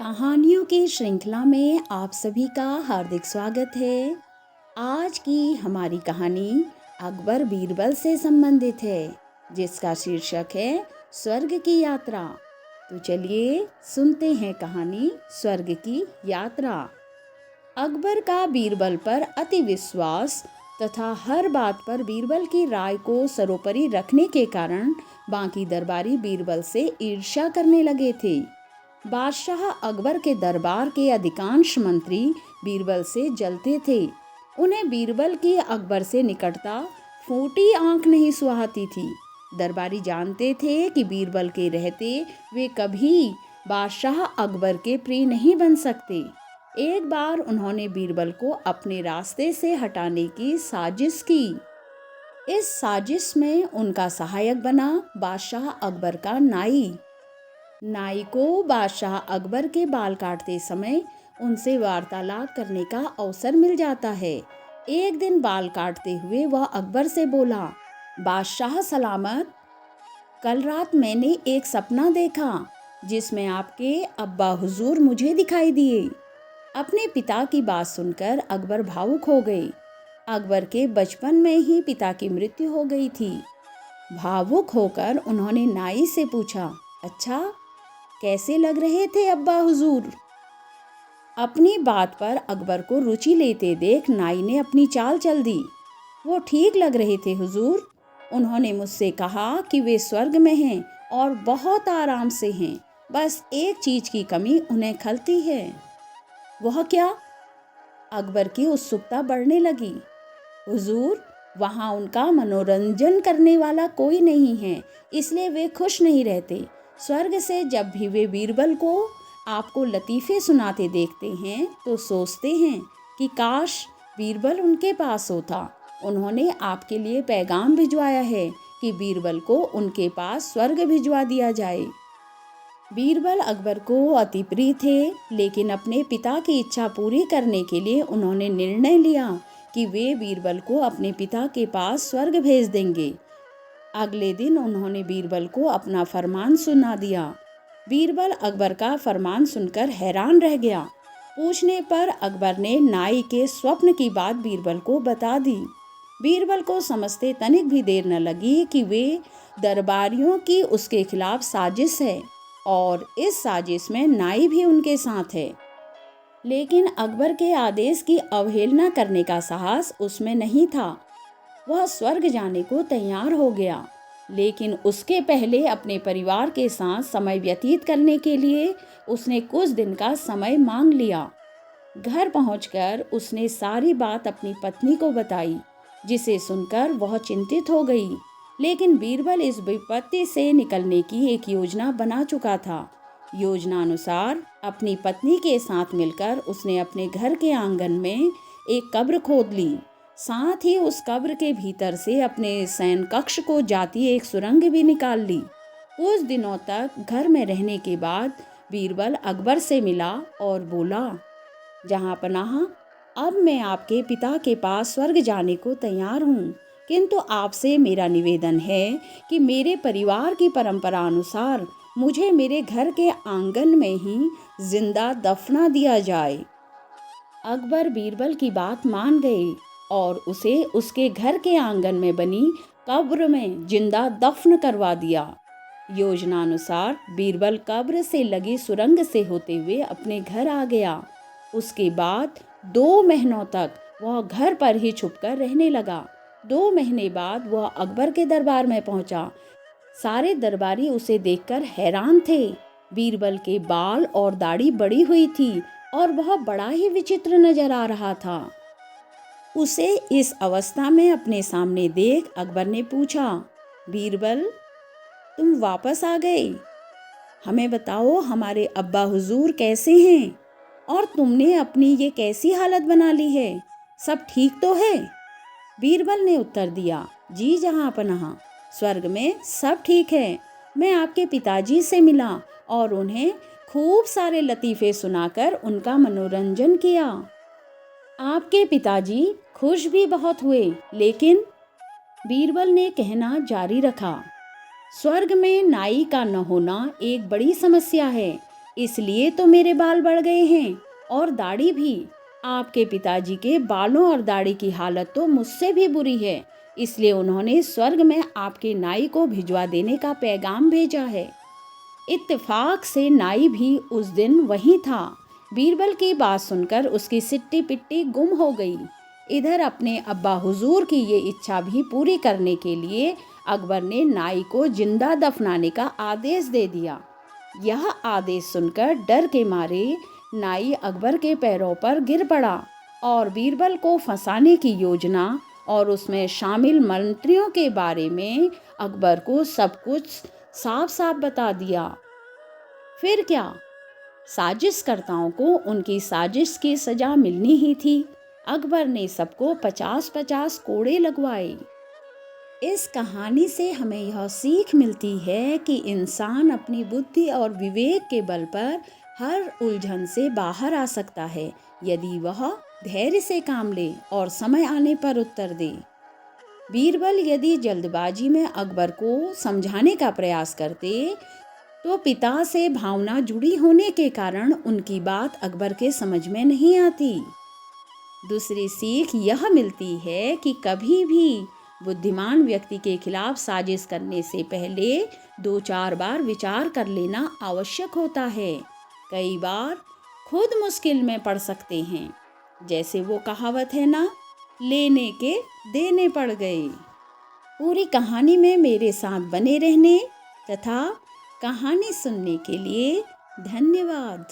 कहानियों की श्रृंखला में आप सभी का हार्दिक स्वागत है। आज की हमारी कहानी अकबर बीरबल से संबंधित है, जिसका शीर्षक है स्वर्ग की यात्रा। तो चलिए सुनते हैं कहानी स्वर्ग की यात्रा। अकबर का बीरबल पर अति विश्वास तथा हर बात पर बीरबल की राय को सर्वोपरि रखने के कारण बाकी दरबारी बीरबल से ईर्ष्या करने लगे थे। बादशाह अकबर के दरबार के अधिकांश मंत्री बीरबल से जलते थे। उन्हें बीरबल की अकबर से निकटता फूटी आंख नहीं सुहाती थी। दरबारी जानते थे कि बीरबल के रहते वे कभी बादशाह अकबर के प्रिय नहीं बन सकते। एक बार उन्होंने बीरबल को अपने रास्ते से हटाने की साजिश की। इस साजिश में उनका सहायक बना बादशाह अकबर का नाई। नाई को बादशाह अकबर के बाल काटते समय उनसे वार्तालाप करने का अवसर मिल जाता है। एक दिन बाल काटते हुए वह अकबर से बोला, बादशाह सलामत, कल रात मैंने एक सपना देखा जिसमें आपके अब्बा हुजूर मुझे दिखाई दिए। अपने पिता की बात सुनकर अकबर भावुक हो गए। अकबर के बचपन में ही पिता की मृत्यु हो गई थी। भावुक होकर उन्होंने नाई से पूछा, अच्छा कैसे लग रहे थे अब्बा हुजूर? अपनी बात पर अकबर को रुचि लेते देख नाई ने अपनी चाल चल दी। वो ठीक लग रहे थे हुजूर। उन्होंने मुझसे कहा कि वे स्वर्ग में हैं और बहुत आराम से हैं। बस एक चीज की कमी उन्हें खलती है। वह क्या? अकबर की उत्सुकता बढ़ने लगी। हुजूर, वहाँ उनका मनोरंजन करने वाला कोई नहीं है, इसलिए वे खुश नहीं रहते। स्वर्ग से जब भी वे बीरबल को आपको लतीफ़े सुनाते देखते हैं तो सोचते हैं कि काश बीरबल उनके पास होता। उन्होंने आपके लिए पैगाम भिजवाया है कि बीरबल को उनके पास स्वर्ग भिजवा दिया जाए। बीरबल अकबर को अति प्रिय थे, लेकिन अपने पिता की इच्छा पूरी करने के लिए उन्होंने निर्णय लिया कि वे बीरबल को अपने पिता के पास स्वर्ग भेज देंगे। अगले दिन उन्होंने बीरबल को अपना फरमान सुना दिया। बीरबल अकबर का फरमान सुनकर हैरान रह गया। पूछने पर अकबर ने नाई के स्वप्न की बात बीरबल को बता दी। बीरबल को समझते तनिक भी देर न लगी कि वे दरबारियों की उसके खिलाफ साजिश है और इस साजिश में नाई भी उनके साथ है। लेकिन अकबर के आदेश की अवहेलना करने का साहस उसमें नहीं था। वह स्वर्ग जाने को तैयार हो गया, लेकिन उसके पहले अपने परिवार के साथ समय व्यतीत करने के लिए उसने कुछ दिन का समय मांग लिया। घर पहुंचकर उसने सारी बात अपनी पत्नी को बताई, जिसे सुनकर वह चिंतित हो गई। लेकिन बीरबल इस विपत्ति से निकलने की एक योजना बना चुका था। योजना अनुसार अपनी पत्नी के साथ मिलकर उसने अपने घर के आंगन में एक कब्र खोद ली। साथ ही उस कब्र के भीतर से अपने शयन कक्ष को जाती एक सुरंग भी निकाल ली। कुछ दिनों तक घर में रहने के बाद बीरबल अकबर से मिला और बोला, जहाँ पनाह, अब मैं आपके पिता के पास स्वर्ग जाने को तैयार हूँ, किंतु आपसे मेरा निवेदन है कि मेरे परिवार की परंपरा अनुसार मुझे मेरे घर के आंगन में ही जिंदा दफना दिया जाए। अकबर बीरबल की बात मान गए और उसे उसके घर के आंगन में बनी कब्र में जिंदा दफन करवा दिया। योजनानुसार बीरबल कब्र से लगी सुरंग से होते हुए अपने घर आ गया। उसके बाद 2 महीनों तक वह घर पर ही छुपकर रहने लगा। 2 महीने बाद वह अकबर के दरबार में पहुंचा। सारे दरबारी उसे देखकर हैरान थे। बीरबल के बाल और दाढ़ी बड़ी हुई थी और वह बड़ा ही विचित्र नजर आ रहा था। उसे इस अवस्था में अपने सामने देख अकबर ने पूछा, बीरबल, तुम वापस आ गए? हमें बताओ हमारे अब्बा हुजूर कैसे हैं और तुमने अपनी ये कैसी हालत बना ली है? सब ठीक तो है? बीरबल ने उत्तर दिया, जी जहाँ पनाह, स्वर्ग में सब ठीक है। मैं आपके पिताजी से मिला और उन्हें खूब सारे लतीफ़े सुनाकर उनका मनोरंजन किया। आपके पिताजी खुश भी बहुत हुए, लेकिन बीरबल ने कहना जारी रखा, स्वर्ग में नाई का न होना एक बड़ी समस्या है। इसलिए तो मेरे बाल बढ़ गए हैं और दाढ़ी भी। आपके पिताजी के बालों और दाढ़ी की हालत तो मुझसे भी बुरी है, इसलिए उन्होंने स्वर्ग में आपके नाई को भिजवा देने का पैगाम भेजा है। इत्तेफाक से नाई भी उस दिन वहीं था। बीरबल की बात सुनकर उसकी सिट्टी पिट्टी गुम हो गई। इधर अपने अब्बा हुजूर की ये इच्छा भी पूरी करने के लिए अकबर ने नाई को जिंदा दफनाने का आदेश दे दिया। यह आदेश सुनकर डर के मारे नाई अकबर के पैरों पर गिर पड़ा और बीरबल को फंसाने की योजना और उसमें शामिल मंत्रियों के बारे में अकबर को सब कुछ साफ साफ बता दिया। फिर क्या, साजिशकर्ताओं को उनकी साजिश की सजा मिलनी ही थी। अकबर ने सबको 50-50 कोड़े लगवाए। इस कहानी से हमें यह सीख मिलती है कि इंसान अपनी बुद्धि और विवेक के बल पर हर उलझन से बाहर आ सकता है, यदि वह धैर्य से काम ले और समय आने पर उत्तर दे। बीरबल यदि जल्दबाजी में अकबर को समझाने का प्रयास करते तो पिता से भावना जुड़ी होने के कारण उनकी बात अकबर के समझ में नहीं आती। दूसरी सीख यह मिलती है कि कभी भी बुद्धिमान व्यक्ति के खिलाफ साजिश करने से पहले 2-4 बार विचार कर लेना आवश्यक होता है। कई बार खुद मुश्किल में पड़ सकते हैं, जैसे वो कहावत है ना, लेने के देने पड़ गए। पूरी कहानी में मेरे साथ बने रहने तथा कहानी सुनने के लिए धन्यवाद।